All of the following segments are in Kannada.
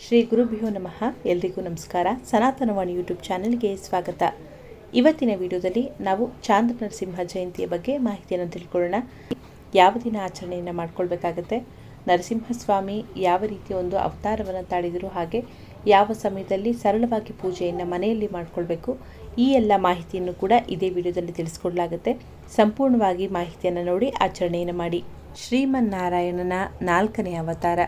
ಶ್ರೀ ಗುರುಭ್ಯೋ ನಮಃ. ಎಲ್ರಿಗೂ ನಮಸ್ಕಾರ. ಸನಾತನವಾಣಿ ಯೂಟ್ಯೂಬ್ ಚಾನೆಲ್ಗೆ ಸ್ವಾಗತ. ಇವತ್ತಿನ ವಿಡಿಯೋದಲ್ಲಿ ನಾವು ಚಾಂದ್ರ ನರಸಿಂಹ ಜಯಂತಿಯ ಬಗ್ಗೆ ಮಾಹಿತಿಯನ್ನು ತಿಳ್ಕೊಳ್ಳೋಣ. ಯಾವ ದಿನ ಆಚರಣೆಯನ್ನು ಮಾಡ್ಕೊಳ್ಬೇಕಾಗತ್ತೆ, ನರಸಿಂಹಸ್ವಾಮಿ ಯಾವ ರೀತಿಯ ಒಂದು ಅವತಾರವನ್ನು ತಾಳಿದರು, ಹಾಗೆ ಯಾವ ಸಮಯದಲ್ಲಿ ಸರಳವಾಗಿ ಪೂಜೆಯನ್ನು ಮನೆಯಲ್ಲಿ ಮಾಡಿಕೊಳ್ಬೇಕು, ಈ ಎಲ್ಲ ಮಾಹಿತಿಯನ್ನು ಕೂಡ ಇದೇ ವಿಡಿಯೋದಲ್ಲಿ ತಿಳಿಸ್ಕೊಡ್ಲಾಗುತ್ತೆ. ಸಂಪೂರ್ಣವಾಗಿ ಮಾಹಿತಿಯನ್ನು ನೋಡಿ ಆಚರಣೆಯನ್ನು ಮಾಡಿ. ಶ್ರೀಮನ್ನಾರಾಯಣನ 4ನೇ ಅವತಾರ.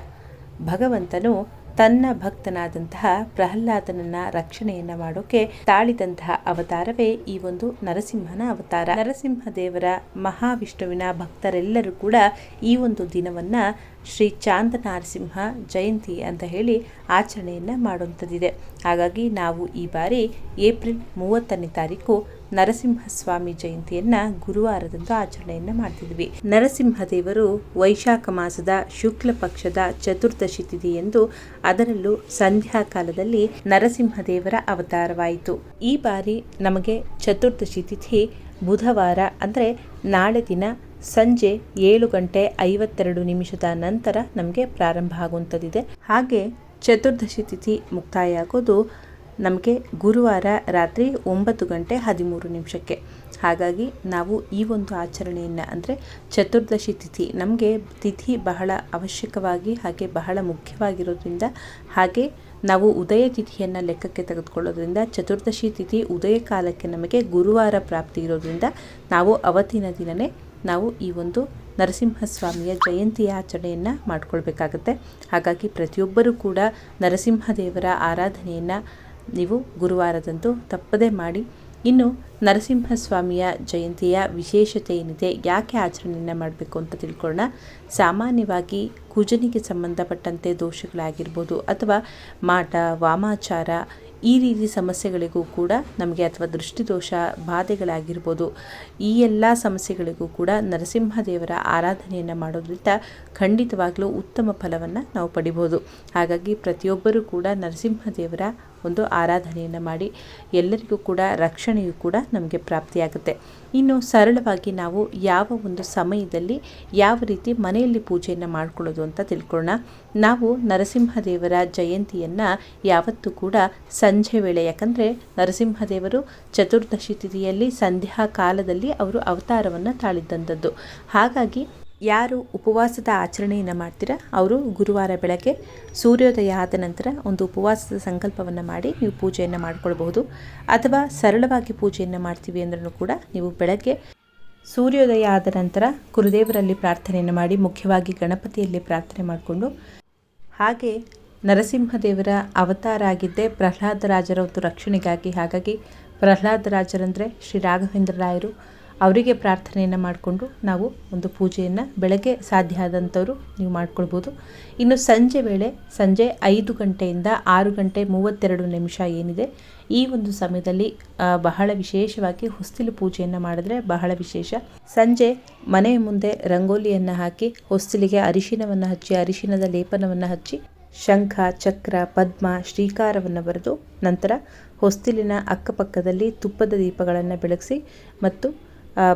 ಭಗವಂತನು ತನ್ನ ಭಕ್ತನಾದಂತಹ ಪ್ರಹ್ಲಾದನನ್ನ ರಕ್ಷಣೆಯನ್ನ ಮಾಡೋಕೆ ತಾಳಿದಂತಹ ಅವತಾರವೇ ಈ ಒಂದು ನರಸಿಂಹನ ಅವತಾರ. ನರಸಿಂಹ ದೇವರ ಮಹಾವಿಷ್ಣುವಿನ ಭಕ್ತರೆಲ್ಲರೂ ಕೂಡ ಈ ಒಂದು ದಿನವನ್ನ ಶ್ರೀ ಚಾಂದ್ರ ನರಸಿಂಹ ಜಯಂತಿ ಅಂತ ಹೇಳಿ ಆಚರಣೆಯನ್ನ ಮಾಡುವಂಥದ್ದಿದೆ. ಹಾಗಾಗಿ ನಾವು ಈ ಬಾರಿ ಏಪ್ರಿಲ್ 30ನೇ ತಾರೀಕು ನರಸಿಂಹಸ್ವಾಮಿ ಜಯಂತಿಯನ್ನ ಗುರುವಾರದಂದು ಆಚರಣೆಯನ್ನ ಮಾಡ್ತಿದ್ವಿ. ನರಸಿಂಹದೇವರು ವೈಶಾಖ ಮಾಸದ ಶುಕ್ಲ ಪಕ್ಷದ ಚತುರ್ದಶಿ ತಿಥಿ ಎಂದು, ಅದರಲ್ಲೂ ಸಂಧ್ಯಾ ಕಾಲದಲ್ಲಿ ನರಸಿಂಹದೇವರ ಅವತಾರವಾಯಿತು. ಈ ಬಾರಿ ನಮಗೆ ಚತುರ್ದಶಿ ತಿಥಿ ಬುಧವಾರ ಅಂದರೆ ನಾಳೆ ದಿನ ಸಂಜೆ 7:52 ನಂತರ ನಮಗೆ ಪ್ರಾರಂಭ ಆಗುವಂಥದ್ದಿದೆ. ಹಾಗೆ ಚತುರ್ದಶಿ ತಿಥಿ ಮುಕ್ತಾಯ ಆಗೋದು ನಮಗೆ ಗುರುವಾರ ರಾತ್ರಿ 9:13. ಹಾಗಾಗಿ ನಾವು ಈ ಒಂದು ಆಚರಣೆಯನ್ನು ಅಂದರೆ ಚತುರ್ದಶಿ ತಿಥಿ ನಮಗೆ ತಿಥಿ ಬಹಳ ಅವಶ್ಯಕವಾಗಿ ಹಾಗೆ ಬಹಳ ಮುಖ್ಯವಾಗಿರೋದ್ರಿಂದ, ಹಾಗೆ ನಾವು ಉದಯ ತಿಥಿಯನ್ನು ಲೆಕ್ಕಕ್ಕೆ ತೆಗೆದುಕೊಳ್ಳೋದ್ರಿಂದ ಚತುರ್ದಶಿ ತಿಥಿ ಉದಯ ಕಾಲಕ್ಕೆ ನಮಗೆ ಗುರುವಾರ ಪ್ರಾಪ್ತಿ ಇರೋದ್ರಿಂದ ನಾವು ಅವತ್ತಿನ ದಿನವೇ ನಾವು ಈ ಒಂದು ನರಸಿಂಹಸ್ವಾಮಿಯ ಜಯಂತಿಯ ಆಚರಣೆಯನ್ನು ಮಾಡಿಕೊಳ್ಬೇಕಾಗತ್ತೆ. ಹಾಗಾಗಿ ಪ್ರತಿಯೊಬ್ಬರೂ ಕೂಡ ನರಸಿಂಹದೇವರ ಆರಾಧನೆಯನ್ನು ನೀವು ಗುರುವಾರದಂದು ತಪ್ಪದೇ ಮಾಡಿ. ಇನ್ನು ನರಸಿಂಹಸ್ವಾಮಿಯ ಜಯಂತಿಯ ವಿಶೇಷತೆ ಏನಿದೆ, ಯಾಕೆ ಆಚರಣೆಯನ್ನು ಮಾಡಬೇಕು ಅಂತ ತಿಳ್ಕೊಳ್ಳೋಣ. ಸಾಮಾನ್ಯವಾಗಿ ಕುಜನಿಗೆ ಸಂಬಂಧಪಟ್ಟಂತೆ ದೋಷಗಳಾಗಿರ್ಬೋದು, ಅಥವಾ ಮಾಟ ವಾಮಾಚಾರ ಈ ರೀತಿ ಸಮಸ್ಯೆಗಳಿಗೂ ಕೂಡ ನಮಗೆ, ಅಥವಾ ದೃಷ್ಟಿದೋಷ ಬಾಧೆಗಳಾಗಿರ್ಬೋದು, ಈ ಎಲ್ಲ ಸಮಸ್ಯೆಗಳಿಗೂ ಕೂಡ ನರಸಿಂಹದೇವರ ಆರಾಧನೆಯನ್ನು ಮಾಡೋದ್ರಿಂದ ಖಂಡಿತವಾಗ್ಲೂ ಉತ್ತಮ ಫಲವನ್ನು ನಾವು ಪಡಿಬೋದು. ಹಾಗಾಗಿ ಪ್ರತಿಯೊಬ್ಬರೂ ಕೂಡ ನರಸಿಂಹದೇವರ ಒಂದು ಆರಾಧನೆಯನ್ನು ಮಾಡಿ ಎಲ್ಲರಿಗೂ ಕೂಡ ರಕ್ಷಣೆಯೂ ಕೂಡ ನಮಗೆ ಪ್ರಾಪ್ತಿಯಾಗುತ್ತೆ. ಇನ್ನು ಸರಳವಾಗಿ ನಾವು ಯಾವ ಒಂದು ಸಮಯದಲ್ಲಿ ಯಾವ ರೀತಿ ಮನೆಯಲ್ಲಿ ಪೂಜೆಯನ್ನು ಮಾಡ್ಕೊಳ್ಳೋದು ಅಂತ ತಿಳ್ಕೊಳ್ಳೋಣ. ನಾವು ನರಸಿಂಹದೇವರ ಜಯಂತಿಯನ್ನು ಯಾವತ್ತೂ ಕೂಡ ಸಂಜೆ ವೇಳೆ, ಯಾಕಂದರೆ ನರಸಿಂಹದೇವರು ಚತುರ್ದಶಿ ತಿಥಿಯಲ್ಲಿ ಸಂಧ್ಯಾ ಕಾಲದಲ್ಲಿ ಅವರು ಅವತಾರವನ್ನು ತಾಳಿದ್ದಂಥದ್ದು. ಹಾಗಾಗಿ ಯಾರು ಉಪವಾಸದ ಆಚರಣೆಯನ್ನು ಮಾಡ್ತೀರಾ ಅವರು ಗುರುವಾರ ಬೆಳಗ್ಗೆ ಸೂರ್ಯೋದಯ ಆದ ನಂತರ ಒಂದು ಉಪವಾಸದ ಸಂಕಲ್ಪವನ್ನು ಮಾಡಿ ನೀವು ಪೂಜೆಯನ್ನು ಮಾಡಿಕೊಳ್ಬಹುದು. ಅಥವಾ ಸರಳವಾಗಿ ಪೂಜೆಯನ್ನು ಮಾಡ್ತೀವಿ ಅಂದ್ರೂ ಕೂಡ ನೀವು ಬೆಳಗ್ಗೆ ಸೂರ್ಯೋದಯ ಆದ ನಂತರ ಗುರುದೇವರಲ್ಲಿ ಪ್ರಾರ್ಥನೆಯನ್ನು ಮಾಡಿ, ಮುಖ್ಯವಾಗಿ ಗಣಪತಿಯಲ್ಲಿ ಪ್ರಾರ್ಥನೆ ಮಾಡಿಕೊಂಡು, ಹಾಗೆ ನರಸಿಂಹದೇವರ ಅವತಾರ ಆಗಿದ್ದೇ ಪ್ರಹ್ಲಾದರಾಜರ ಒಂದು ರಕ್ಷಣೆಗಾಗಿ. ಹಾಗಾಗಿ ಪ್ರಹ್ಲಾದರಾಜರಂದರೆ ಶ್ರೀ ರಾಘವೇಂದ್ರ ರಾಯರು, ಅವರಿಗೆ ಪ್ರಾರ್ಥನೆಯನ್ನು ಮಾಡಿಕೊಂಡು ನಾವು ಒಂದು ಪೂಜೆಯನ್ನು ಬೆಳಗ್ಗೆ ಸಾಧ್ಯ ಆದಂಥವರು ನೀವು ಮಾಡ್ಕೊಳ್ಬೋದು. ಇನ್ನು ಸಂಜೆ ವೇಳೆ ಸಂಜೆ 5 ಗಂಟೆಯಿಂದ 6:32 ಏನಿದೆ, ಈ ಒಂದು ಸಮಯದಲ್ಲಿ ಬಹಳ ವಿಶೇಷವಾಗಿ ಹೊಸ್ತಿಲು ಪೂಜೆಯನ್ನು ಮಾಡಿದ್ರೆ ಬಹಳ ವಿಶೇಷ. ಸಂಜೆ ಮನೆಯ ಮುಂದೆ ರಂಗೋಲಿಯನ್ನು ಹಾಕಿ ಹೊಸ್ತಿಲಿಗೆ ಅರಿಶಿನವನ್ನು ಹಚ್ಚಿ, ಅರಿಶಿನದ ಲೇಪನವನ್ನು ಹಚ್ಚಿ, ಶಂಖ ಚಕ್ರ ಪದ್ಮ ಶ್ರೀಕಾರವನ್ನು ಬರೆದು, ನಂತರ ಹೊಸ್ತಿಲಿನ ಅಕ್ಕಪಕ್ಕದಲ್ಲಿ ತುಪ್ಪದ ದೀಪಗಳನ್ನು ಬೆಳಗಿಸಿ ಮತ್ತು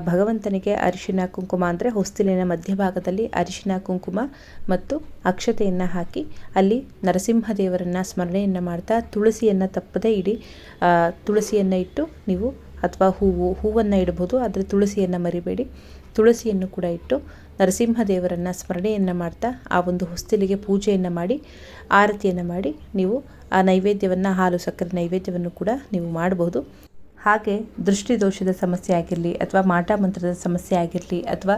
ಭಗವಂತನಿಗೆ ಅರಿಶಿನ ಕುಂಕುಮ ಅಂದರೆ ಹೊಸ್ತಿಲಿನ ಮಧ್ಯಭಾಗದಲ್ಲಿ ಅರಿಶಿನ ಕುಂಕುಮ ಮತ್ತು ಅಕ್ಷತೆಯನ್ನು ಹಾಕಿ, ಅಲ್ಲಿ ನರಸಿಂಹದೇವರನ್ನು ಸ್ಮರಣೆಯನ್ನು ಮಾಡ್ತಾ ತುಳಸಿಯನ್ನು ತಪ್ಪದೇ ಇಡಿ. ತುಳಸಿಯನ್ನು ಇಟ್ಟು ನೀವು, ಅಥವಾ ಹೂವನ್ನು ಇಡಬಹುದು, ಆದರೆ ತುಳಸಿಯನ್ನು ಮರಿಬೇಡಿ. ತುಳಸಿಯನ್ನು ಕೂಡ ಇಟ್ಟು ನರಸಿಂಹದೇವರನ್ನು ಸ್ಮರಣೆಯನ್ನು ಮಾಡ್ತಾ ಆ ಒಂದು ಹೊಸ್ತಿಲಿಗೆ ಪೂಜೆಯನ್ನು ಮಾಡಿ, ಆರತಿಯನ್ನು ಮಾಡಿ ನೀವು ಆ ನೈವೇದ್ಯವನ್ನು, ಹಾಲು ಸಕ್ಕರೆ ನೈವೇದ್ಯವನ್ನು ಕೂಡ ನೀವು ಮಾಡಬಹುದು. ಹಾಗೆ ದೃಷ್ಟಿದೋಷದ ಸಮಸ್ಯೆ ಆಗಿರಲಿ, ಅಥವಾ ಮಾಟ ಮಂತ್ರದ ಸಮಸ್ಯೆ ಆಗಿರಲಿ, ಅಥವಾ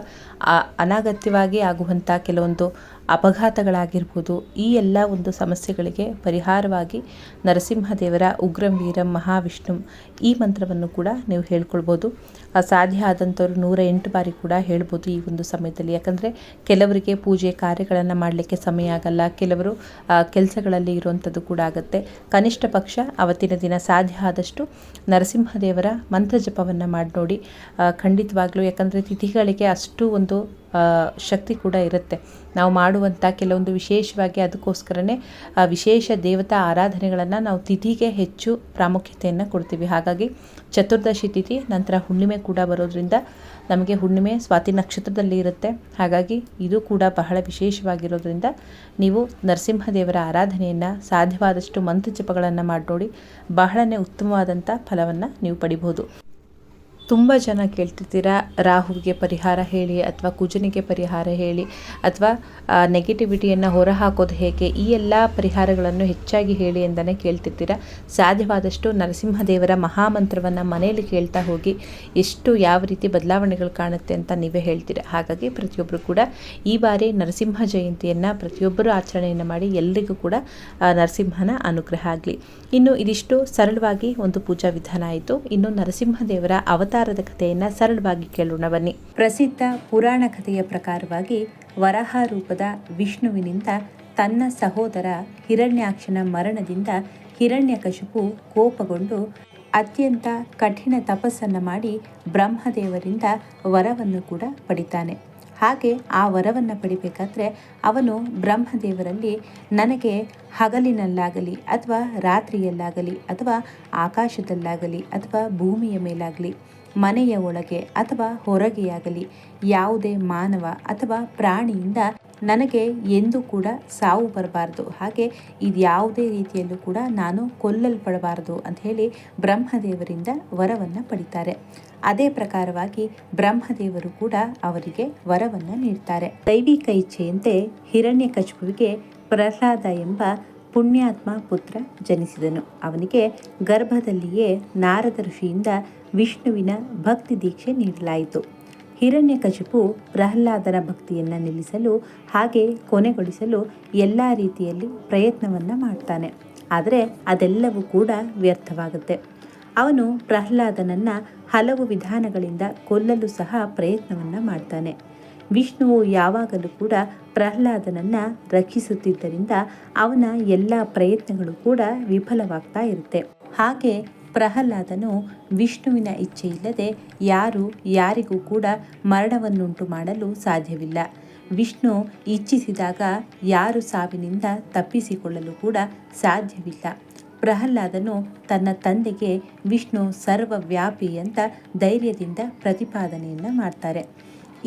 ಅನಗತ್ಯವಾಗಿ ಆಗುವಂಥ ಕೆಲವೊಂದು ಅಪಘಾತಗಳಾಗಿರ್ಬೋದು, ಈ ಎಲ್ಲ ಒಂದು ಸಮಸ್ಯೆಗಳಿಗೆ ಪರಿಹಾರವಾಗಿ ನರಸಿಂಹದೇವರ ಉಗ್ರಂ ವೀರಂ ಮಹಾವಿಷ್ಣು ಈ ಮಂತ್ರವನ್ನು ಕೂಡ ನೀವು ಹೇಳ್ಕೊಳ್ಬೋದು. ಸಾಧ್ಯ ಆದಂಥವ್ರು 108 ಬಾರಿ ಕೂಡ ಹೇಳ್ಬೋದು ಈ ಒಂದು ಸಮಯದಲ್ಲಿ. ಯಾಕಂದರೆ ಕೆಲವರಿಗೆ ಪೂಜೆ ಕಾರ್ಯಗಳನ್ನು ಮಾಡಲಿಕ್ಕೆ ಸಮಯ ಆಗಲ್ಲ, ಕೆಲವರು ಕೆಲಸಗಳಲ್ಲಿ ಇರುವಂಥದ್ದು ಕೂಡ ಆಗುತ್ತೆ. ಕನಿಷ್ಠ ಪಕ್ಷ ಅವತ್ತಿನ ದಿನ ಸಾಧ್ಯ ಆದಷ್ಟು ನರಸಿಂಹದೇವರ ಮಂತ್ರ ಜಪವನ್ನು ಮಾಡಿ ನೋಡಿ. ಖಂಡಿತವಾಗ್ಲೂ, ಯಾಕಂದರೆ ತಿಥಿಗಳಿಗೆ ಅಷ್ಟು ಒಂದು ಶಕ್ತಿ ಕೂಡ ಇರುತ್ತೆ. ನಾವು ಮಾಡುವಂಥ ಕೆಲವೊಂದು ವಿಶೇಷವಾಗಿ ಅದಕ್ಕೋಸ್ಕರನೇ ವಿಶೇಷ ದೇವತಾ ಆರಾಧನೆಗಳನ್ನು ನಾವು ತಿಥಿಗೆ ಹೆಚ್ಚು ಪ್ರಾಮುಖ್ಯತೆಯನ್ನು ಕೊಡ್ತೀವಿ. ಹಾಗಾಗಿ ಚತುರ್ದಶಿ ತಿಥಿ ನಂತರ ಹುಣ್ಣಿಮೆ ಕೂಡ ಬರೋದ್ರಿಂದ ನಮಗೆ ಹುಣ್ಣಿಮೆ ಸ್ವಾತಿ ನಕ್ಷತ್ರದಲ್ಲಿ ಇರುತ್ತೆ. ಹಾಗಾಗಿ ಇದು ಕೂಡ ಬಹಳ ವಿಶೇಷವಾಗಿರೋದ್ರಿಂದ ನೀವು ನರಸಿಂಹದೇವರ ಆರಾಧನೆಯನ್ನು ಸಾಧ್ಯವಾದಷ್ಟು ಮಂತ್ರ ಜಪಗಳನ್ನು ಮಾಡಿ ನೋಡಿ, ಬಹಳನೇ ಉತ್ತಮವಾದಂಥ ಫಲವನ್ನು ನೀವು ಪಡಿಬೋದು. ತುಂಬ ಜನ ಕೇಳ್ತಿರ್ತೀರಾ, ರಾಹುವಿಗೆ ಪರಿಹಾರ ಹೇಳಿ ಅಥವಾ ಕುಜನಿಗೆ ಪರಿಹಾರ ಹೇಳಿ ಅಥವಾ ನೆಗೆಟಿವಿಟಿಯನ್ನು ಹೊರಹಾಕೋದು ಹೇಗೆ, ಈ ಎಲ್ಲ ಪರಿಹಾರಗಳನ್ನು ಹೆಚ್ಚಾಗಿ ಹೇಳಿ ಎಂದನೇ ಕೇಳ್ತಿರ್ತೀರಾ. ಸಾಧ್ಯವಾದಷ್ಟು ನರಸಿಂಹದೇವರ ಮಹಾಮಂತ್ರವನ್ನು ಮನೆಯಲ್ಲಿ ಕೇಳ್ತಾ ಹೋಗಿ ಎಷ್ಟು ಯಾವ ರೀತಿ ಬದಲಾವಣೆಗಳು ಕಾಣುತ್ತೆ ಅಂತ ನೀವೇ ಹೇಳ್ತೀರಾ. ಹಾಗಾಗಿ ಪ್ರತಿಯೊಬ್ಬರು ಕೂಡ ಈ ಬಾರಿ ನರಸಿಂಹ ಜಯಂತಿಯನ್ನು ಪ್ರತಿಯೊಬ್ಬರು ಆಚರಣೆಯನ್ನು ಮಾಡಿ ಎಲ್ಲರಿಗೂ ಕೂಡ ನರಸಿಂಹನ ಅನುಗ್ರಹ ಆಗಲಿ. ಇನ್ನು ಇದಿಷ್ಟು ಸರಳವಾಗಿ ಒಂದು ಪೂಜಾ ವಿಧಾನ ಆಯಿತು. ಇನ್ನು ನರಸಿಂಹದೇವರ ಅವತಾರದ ಕಥೆಯನ್ನು ಸರಳವಾಗಿ ಕೇಳೋಣ ಬನ್ನಿ. ಪ್ರಸಿದ್ಧ ಪುರಾಣ ಕಥೆಯ ಪ್ರಕಾರವಾಗಿ ವರಾಹ ರೂಪದ ವಿಷ್ಣುವಿನಿಂದ ತನ್ನ ಸಹೋದರ ಹಿರಣ್ಯಾಕ್ಷನ ಮರಣದಿಂದ ಹಿರಣ್ಯಕಶಿಪು ಕೋಪಗೊಂಡು ಅತ್ಯಂತ ಕಠಿಣ ತಪಸ್ಸನ್ನು ಮಾಡಿ ಬ್ರಹ್ಮದೇವರಿಂದ ವರವನ್ನು ಕೂಡ ಪಡಿತಾನೆ. ಹಾಗೆ ಆ ವರವನ್ನು ಪಡಿಬೇಕಾದ್ರೆ ಅವನು ಬ್ರಹ್ಮದೇವರಲ್ಲಿ ನನಗೆ ಹಗಲಿನಲ್ಲಾಗಲಿ ಅಥವಾ ರಾತ್ರಿಯಲ್ಲಾಗಲಿ ಅಥವಾ ಆಕಾಶದಲ್ಲಾಗಲಿ ಅಥವಾ ಭೂಮಿಯ ಮೇಲಾಗಲಿ ಮನೆಯ ಒಳಗೆ ಅಥವಾ ಹೊರಗೆಯಾಗಲಿ ಯಾವುದೇ ಮಾನವ ಅಥವಾ ಪ್ರಾಣಿಯಿಂದ ನನಗೆ ಎಂದೂ ಕೂಡ ಸಾವು ಬರಬಾರ್ದು, ಹಾಗೆ ಇದ್ಯಾವುದೇ ರೀತಿಯಲ್ಲೂ ಕೂಡ ನಾನು ಕೊಲ್ಲಲ್ಪಡಬಾರದು ಅಂತ ಹೇಳಿ ಬ್ರಹ್ಮದೇವರಿಂದ ವರವನ್ನು ಪಡಿತಾರೆ. ಅದೇ ಪ್ರಕಾರವಾಗಿ ಬ್ರಹ್ಮದೇವರು ಕೂಡ ಅವರಿಗೆ ವರವನ್ನು ನೀಡ್ತಾರೆ. ದೈವಿಕ ಇಚ್ಛೆಯಂತೆ ಹಿರಣ್ಯಕಶಿಪುವಿಗೆ ಪ್ರಹ್ಲಾದ ಎಂಬ ಪುಣ್ಯಾತ್ಮ ಪುತ್ರ ಜನಿಸಿದನು. ಅವನಿಗೆ ಗರ್ಭದಲ್ಲಿಯೇ ನಾರದ ಋಷಿಯಿಂದ ವಿಷ್ಣುವಿನ ಭಕ್ತಿ ದೀಕ್ಷೆ ನೀಡಲಾಯಿತು. ಹಿರಣ್ಯಕಶಿಪು ಪ್ರಹ್ಲಾದನ ಭಕ್ತಿಯನ್ನು ನಿಲ್ಲಿಸಲು ಹಾಗೆ ಕೊನೆಗೊಳಿಸಲು ಎಲ್ಲ ರೀತಿಯಲ್ಲಿ ಪ್ರಯತ್ನವನ್ನು ಮಾಡ್ತಾನೆ. ಆದರೆ ಅದೆಲ್ಲವೂ ಕೂಡ ವ್ಯರ್ಥವಾಗುತ್ತೆ. ಅವನು ಪ್ರಹ್ಲಾದನನ್ನು ಹಲವು ವಿಧಾನಗಳಿಂದ ಕೊಲ್ಲಲು ಸಹ ಪ್ರಯತ್ನವನ್ನು ಮಾಡ್ತಾನೆ. ವಿಷ್ಣುವು ಯಾವಾಗಲೂ ಕೂಡ ಪ್ರಹ್ಲಾದನನ್ನು ರಕ್ಷಿಸುತ್ತಿದ್ದರಿಂದ ಅವನ ಎಲ್ಲ ಪ್ರಯತ್ನಗಳು ಕೂಡ ವಿಫಲವಾಗ್ತಾ ಇರುತ್ತೆ. ಹಾಗೆ ಪ್ರಹ್ಲಾದನು ವಿಷ್ಣುವಿನ ಇಚ್ಛೆ ಇಲ್ಲದೆ ಯಾರಿಗೂ ಕೂಡ ಮರಣವನ್ನುಂಟು ಮಾಡಲು ಸಾಧ್ಯವಿಲ್ಲ. ವಿಷ್ಣು ಇಚ್ಛಿಸಿದಾಗ ಯಾರು ಸಾವಿನಿಂದ ತಪ್ಪಿಸಿಕೊಳ್ಳಲು ಕೂಡ ಸಾಧ್ಯವಿಲ್ಲ. ಪ್ರಹ್ಲಾದನು ತನ್ನ ತಂದೆಗೆ ವಿಷ್ಣು ಸರ್ವವ್ಯಾಪಿ ಅಂತ ಧೈರ್ಯದಿಂದ ಪ್ರತಿಪಾದನೆಯನ್ನು ಮಾಡ್ತಾರೆ.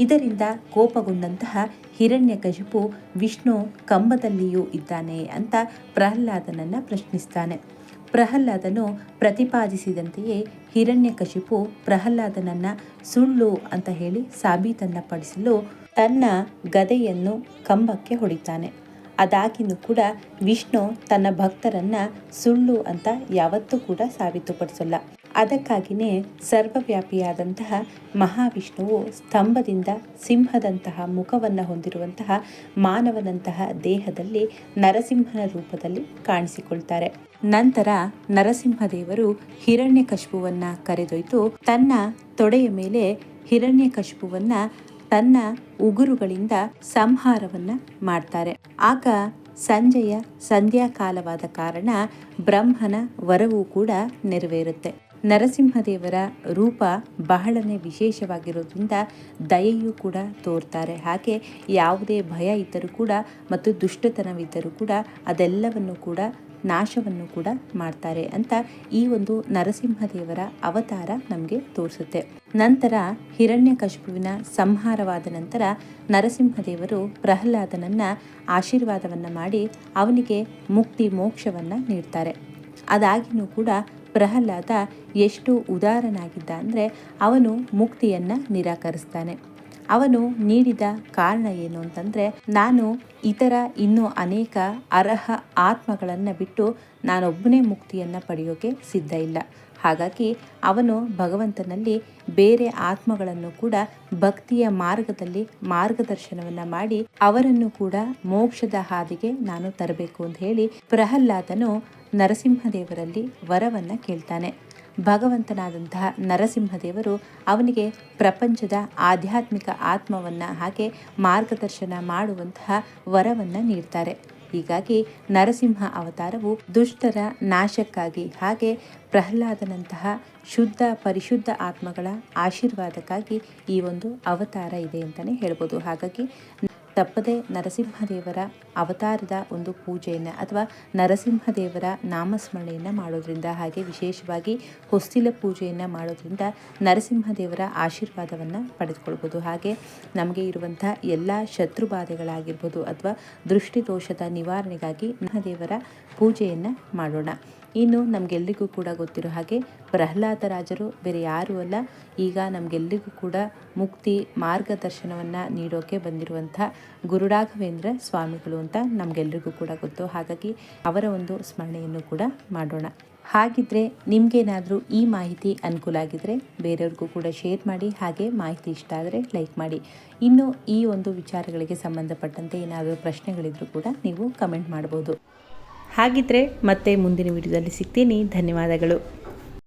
ಇದರಿಂದ ಕೋಪಗೊಂಡಂತಹ ಹಿರಣ್ಯಕಶಿಪು ವಿಷ್ಣು ಕಂಬದಲ್ಲಿಯೂ ಇದ್ದಾನೆ ಅಂತ ಪ್ರಹ್ಲಾದನನ್ನು ಪ್ರಶ್ನಿಸ್ತಾನೆ. ಪ್ರಹ್ಲಾದನು ಪ್ರತಿಪಾದಿಸಿದಂತೆಯೇ ಹಿರಣ್ಯಕಶಿಪು ಪ್ರಹ್ಲಾದನನ್ನು ಸುಳ್ಳು ಅಂತ ಹೇಳಿ ಸಾಬೀತನ್ನು ಪಡಿಸಲು ತನ್ನ ಗದೆಯನ್ನು ಕಂಬಕ್ಕೆ ಹೊಡಿತಾನೆ. ಅದಾಗಿನೂ ಕೂಡ ವಿಷ್ಣು ತನ್ನ ಭಕ್ತರನ್ನು ಸುಳ್ಳು ಅಂತ ಯಾವತ್ತೂ ಕೂಡ ಸಾಬೀತುಪಡಿಸಲ್ಲ. ಅದಕ್ಕಾಗಿಯೇ ಸರ್ವವ್ಯಾಪಿಯಾದಂತಹ ಮಹಾವಿಷ್ಣುವು ಸ್ತಂಭದಿಂದ ಸಿಂಹದಂತಹ ಮುಖವನ್ನು ಹೊಂದಿರುವಂತಹ ಮಾನವನಂತಹ ದೇಹದಲ್ಲಿ ನರಸಿಂಹನ ರೂಪದಲ್ಲಿ ಕಾಣಿಸಿಕೊಳ್ತಾರೆ. ನಂತರ ನರಸಿಂಹದೇವರು ಹಿರಣ್ಯಕಶಿಪುವನ್ನು ಕರೆದೊಯ್ದು ತನ್ನ ತೊಡೆಯ ಮೇಲೆ ಹಿರಣ್ಯಕಶಿಪುವನ್ನು ತನ್ನ ಉಗುರುಗಳಿಂದ ಸಂಹಾರವನ್ನು ಮಾಡ್ತಾರೆ. ಆಗ ಸಂಜೆಯ ಸಂಧ್ಯಾಕಾಲವಾದ ಕಾರಣ ಬ್ರಹ್ಮನ ವರವೂ ಕೂಡ ನೆರವೇರುತ್ತೆ. ನರಸಿಂಹದೇವರ ರೂಪ ಬಹಳನೇ ವಿಶೇಷವಾಗಿರೋದ್ರಿಂದ ದಯೆಯೂ ಕೂಡ ತೋರ್ತಾರೆ. ಹಾಗೆ ಯಾವುದೇ ಭಯ ಇದ್ದರೂ ಕೂಡ ಮತ್ತು ದುಷ್ಟತನವಿದ್ದರೂ ಕೂಡ ಅದೆಲ್ಲವನ್ನು ಕೂಡ ನಾಶವನ್ನು ಕೂಡ ಮಾಡ್ತಾರೆ ಅಂತ ಈ ಒಂದು ನರಸಿಂಹದೇವರ ಅವತಾರ ನಮಗೆ ತೋರಿಸುತ್ತೆ. ನಂತರ ಹಿರಣ್ಯಕಶಿಪುವಿನ ಸಂಹಾರವಾದ ನಂತರ ನರಸಿಂಹದೇವರು ಪ್ರಹ್ಲಾದನನ್ನು ಆಶೀರ್ವಾದವನ್ನು ಮಾಡಿ ಅವನಿಗೆ ಮುಕ್ತಿ ಮೋಕ್ಷವನ್ನು ನೀಡ್ತಾರೆ. ಅದಾಗಿನೂ ಕೂಡ ಪ್ರಹ್ಲಾದ ಎಷ್ಟು ಉದಾರನಾಗಿದ್ದ ಅಂದರೆ ಅವನು ಮುಕ್ತಿಯನ್ನು ನಿರಾಕರಿಸ್ತಾನೆ. ಅವನು ನೀಡಿದ ಕಾರಣ ಏನು ಅಂತಂದರೆ, ನಾನು ಇನ್ನೂ ಅನೇಕ ಅರ್ಹ ಆತ್ಮಗಳನ್ನು ಬಿಟ್ಟು ನಾನೊಬ್ಬನೇ ಮುಕ್ತಿಯನ್ನು ಪಡೆಯೋಕೆ ಸಿದ್ಧ ಇಲ್ಲ. ಹಾಗಾಗಿ ಅವನು ಭಗವಂತನಲ್ಲಿ ಬೇರೆ ಆತ್ಮಗಳನ್ನು ಕೂಡ ಭಕ್ತಿಯ ಮಾರ್ಗದಲ್ಲಿ ಮಾರ್ಗದರ್ಶನವನ್ನು ಮಾಡಿ ಅವರನ್ನು ಕೂಡ ಮೋಕ್ಷದ ಹಾದಿಗೆ ನಾನು ತರಬೇಕು ಅಂತ ಹೇಳಿ ಪ್ರಹ್ಲಾದನು ನರಸಿಂಹದೇವರಲ್ಲಿ ವರವನ್ನು ಕೇಳ್ತಾನೆ. ಭಗವಂತನಾದಂತಹ ನರಸಿಂಹದೇವರು ಅವನಿಗೆ ಪ್ರಪಂಚದ ಆಧ್ಯಾತ್ಮಿಕ ಆತ್ಮವನ್ನು ಹಾಗೆ ಮಾರ್ಗದರ್ಶನ ಮಾಡುವಂತಹ ವರವನ್ನು ನೀಡ್ತಾರೆ. ಹೀಗಾಗಿ ನರಸಿಂಹ ಅವತಾರವು ದುಷ್ಟರ ನಾಶಕ್ಕಾಗಿ ಹಾಗೆ ಪ್ರಹ್ಲಾದನಂತಹ ಶುದ್ಧ ಪರಿಶುದ್ಧ ಆತ್ಮಗಳ ಆಶೀರ್ವಾದಕ್ಕಾಗಿ ಈ ಒಂದು ಅವತಾರ ಇದೆ ಅಂತಲೇ ಹೇಳ್ಬೋದು. ಹಾಗಾಗಿ ತಪ್ಪದೆ ನರಸಿಂಹದೇವರ ಅವತಾರದ ಒಂದು ಪೂಜೆಯನ್ನು ಅಥವಾ ನರಸಿಂಹದೇವರ ನಾಮಸ್ಮರಣೆಯನ್ನು ಮಾಡೋದ್ರಿಂದ, ಹಾಗೆ ವಿಶೇಷವಾಗಿ ಹೊಸ್ತಿಲ ಪೂಜೆಯನ್ನು ಮಾಡೋದ್ರಿಂದ ನರಸಿಂಹದೇವರ ಆಶೀರ್ವಾದವನ್ನು ಪಡೆದುಕೊಳ್ಬೋದು. ಹಾಗೆ ನಮಗೆ ಇರುವಂಥ ಎಲ್ಲ ಶತ್ರುಬಾಧೆಗಳಾಗಿರ್ಬೋದು ಅಥವಾ ದೃಷ್ಟಿದೋಷದ ನಿವಾರಣೆಗಾಗಿ ದೇವರ ಪೂಜೆಯನ್ನು ಮಾಡೋಣ. ಇನ್ನು ನಮಗೆಲ್ಲರಿಗೂ ಕೂಡ ಗೊತ್ತಿರೋ ಹಾಗೆ ಪ್ರಹ್ಲಾದರಾಜರು ಬೇರೆ ಯಾರೂ ಅಲ್ಲ, ಈಗ ನಮಗೆಲ್ಲರಿಗೂ ಕೂಡ ಮುಕ್ತಿ ಮಾರ್ಗದರ್ಶನವನ್ನು ನೀಡೋಕೆ ಬಂದಿರುವಂಥ ಗುರುರಾಘವೇಂದ್ರ ಸ್ವಾಮಿಗಳು ಅಂತ ನಮಗೆಲ್ಲರಿಗೂ ಕೂಡ ಗೊತ್ತು. ಹಾಗಾಗಿ ಅವರ ಒಂದು ಸ್ಮರಣೆಯನ್ನು ಕೂಡ ಮಾಡೋಣ. ಹಾಗಿದ್ರೆ ನಿಮಗೇನಾದರೂ ಈ ಮಾಹಿತಿ ಅನುಕೂಲ ಆಗಿದ್ರೆ ಬೇರೆಯವ್ರಿಗೂ ಕೂಡ ಶೇರ್ ಮಾಡಿ. ಹಾಗೆ ಮಾಹಿತಿ ಇಷ್ಟ ಆದರೆ ಲೈಕ್ ಮಾಡಿ. ಇನ್ನು ಈ ಒಂದು ವಿಚಾರಗಳಿಗೆ ಸಂಬಂಧಪಟ್ಟಂತೆ ಏನಾದರೂ ಪ್ರಶ್ನೆಗಳಿದ್ರೂ ಕೂಡ ನೀವು ಕಮೆಂಟ್ ಮಾಡ್ಬೋದು. ಹಾಗಿದ್ರೆ ಮತ್ತೆ ಮುಂದಿನ ವಿಡಿಯೋದಲ್ಲಿ ಸಿಗ್ತೀನಿ. ಧನ್ಯವಾದಗಳು.